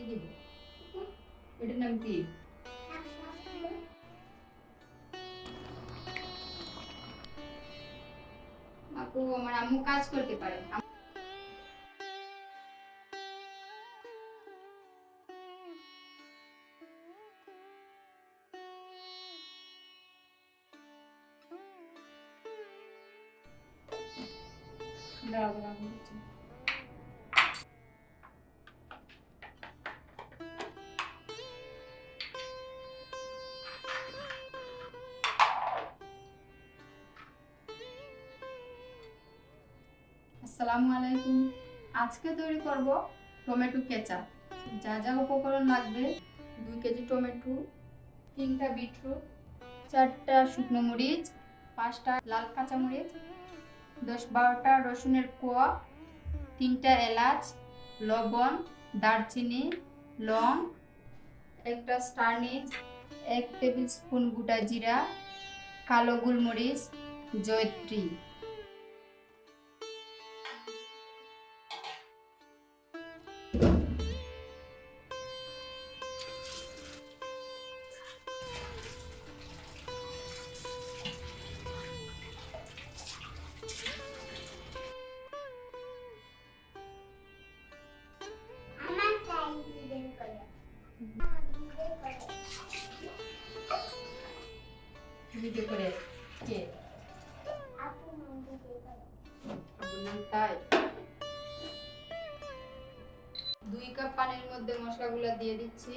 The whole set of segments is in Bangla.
দিব? এটার নাম কি? আপু, আমার আম্মু কাজ করতে পারে। দাঁড়াও, দাঁড়াও, আমি দিচ্ছি। আসসালামু আলাইকুম। আজকে তৈরি করব টমেটো কেচাপ। যা যা উপকরণ লাগবে: 2 কেজি টমেটো, 3টা বিটরুট, 4টা শুকনো মরিচ, 5টা লাল কাঁচা মরিচ, 10-12টা রসুনের কোয়া, 3টা এলাচ, লবণ, দারচিনি, লং, একটা স্টার নিচ, 1 টেবিল স্পুন গোটা জিরা, কালো গোলমরিচ, জয়ত্রী। ভিডিও করে কে? আপুর নাম তাই। 2 কাপ পানির মধ্যে মশলাগুলো দিয়ে দিচ্ছি।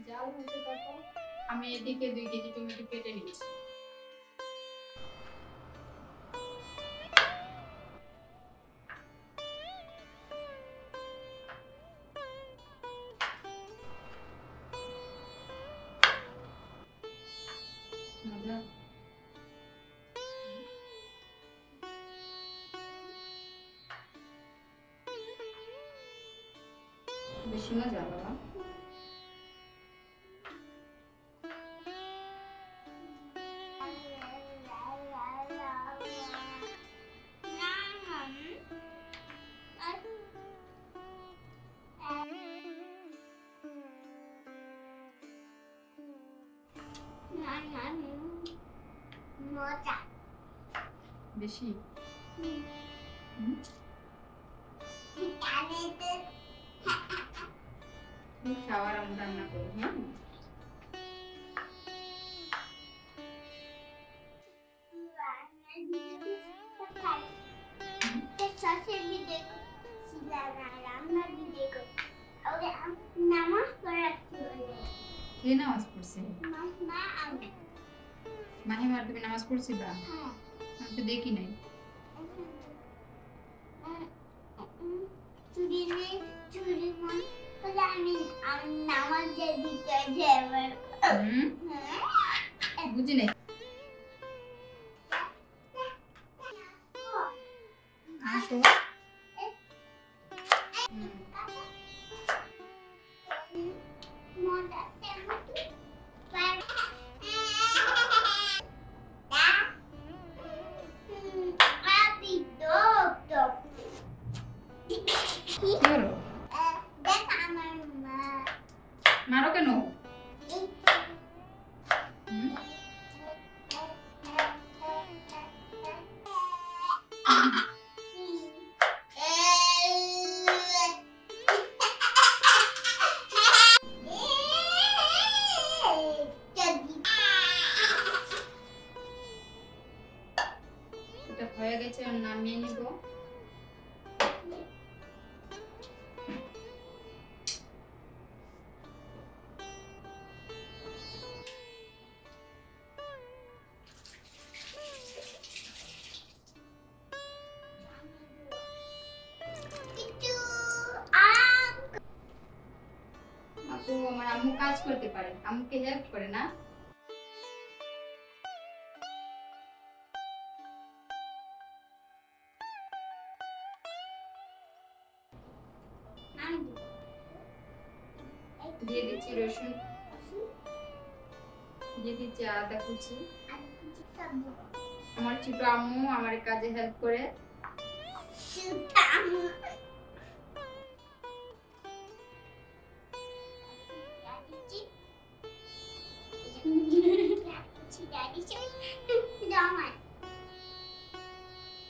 জাল হতে থাকো। আমি এদিকে 2 কেজি টমেটো কেটে নিচ্ছি। মজা বেশি মজা বাবা। মজা বেশি। খাওয়ার আমি রান্না করি। হ্যাঁ, কে নামাজ পড়ছে? মাহিমার তুমি নামাজ পড়ছিলা? আমি তো দেখি নাই। বুঝি নাই। আসো। মারো কেন? এটা হয়ে গেছে, নামিয়ে নিব। আপু, আমার আম্মু কাজ করতে পারে, আম্মুকে হেল্প করে না? দিয়ে দিচ্ছি রসুন, দিয়ে দিচ্ছি আদা কুচি। আমার ছোট আম্মু আমার কাজে হেল্প করে।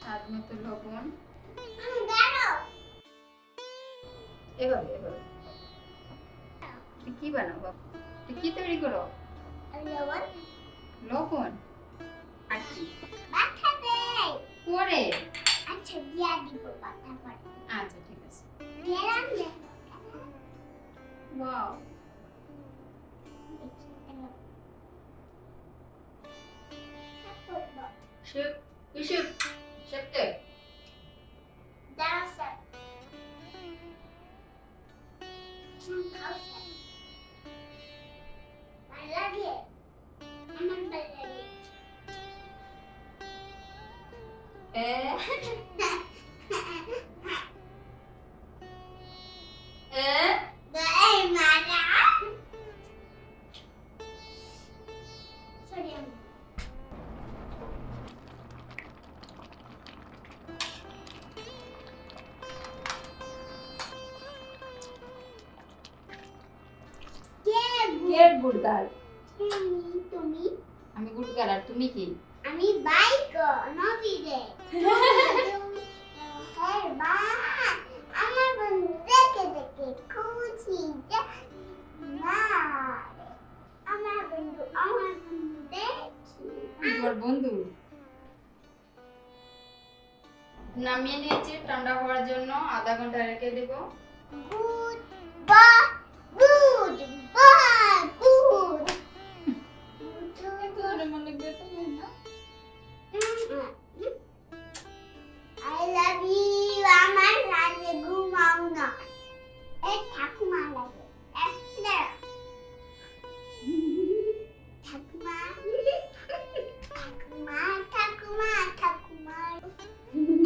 স্বাদ মতো লবণ। এভাবে এভাবে কি বানাবো? কি তৈরি করো? লবণ আর কি পরে? আচ্ছা ঠিক আছে। Wow, chef chef chef good girl. তুমি? আমি গুড গার্ল, আর তুমি কি? আমি বাইক নদীতে। হ্যাঁ মা, আমার বন্ধু দেখে দেখে খুশি যে না, আমার বন্ধু দেখি। তোমার বন্ধু নামিয়ে নিয়েছি ঠান্ডা হওয়ার জন্য, আধা ঘন্টা রেখে দেব। গুড বা গুড বা গুড। তোরে মনে বেটা না। I love you. আমার রাতে ঘুমাও না। এই ঠাকুমা লাগে। একটা ঠাকুমা ঠাকুমা ঠাকুমা ঠাকুমা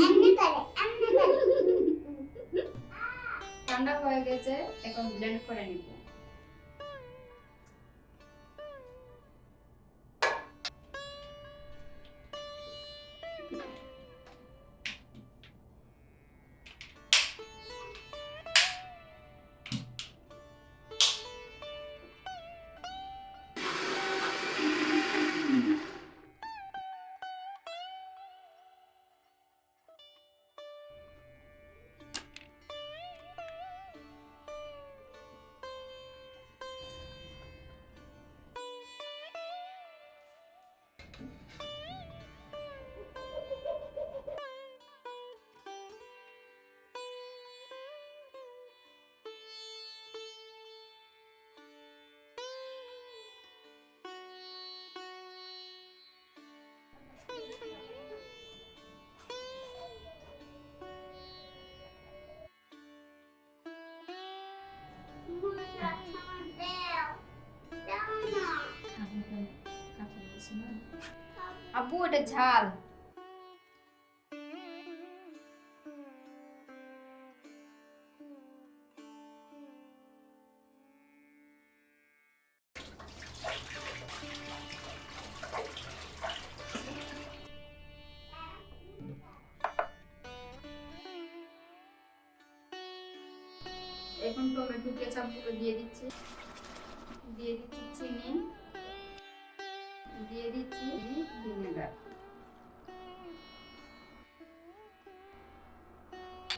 এমনি করে ঠান্ডা হয়ে গেছে, এখন ব্লেন্ড করে নিব। আব্বু এটা ঝাল। এখন টমেটো কেচাপগুলো দিয়ে দিচ্ছি, চিনি, দিয়ে দিচ্ছি vinegar,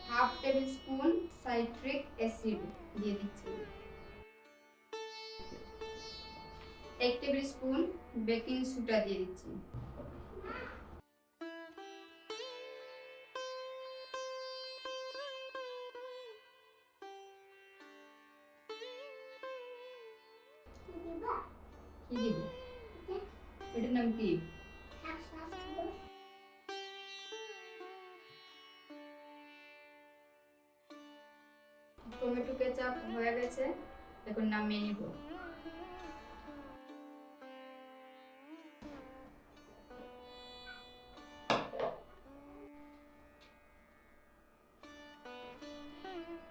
half table spoon citric acid দিয়ে দিচ্ছি, 1 টেবিল স্পুন বেকিং সোডা দিয়ে দিচ্ছি। কি দিব? এটার নাম কি? টমেটো কেচাপ হয়ে গেছে, এখন নামিয়ে নিব।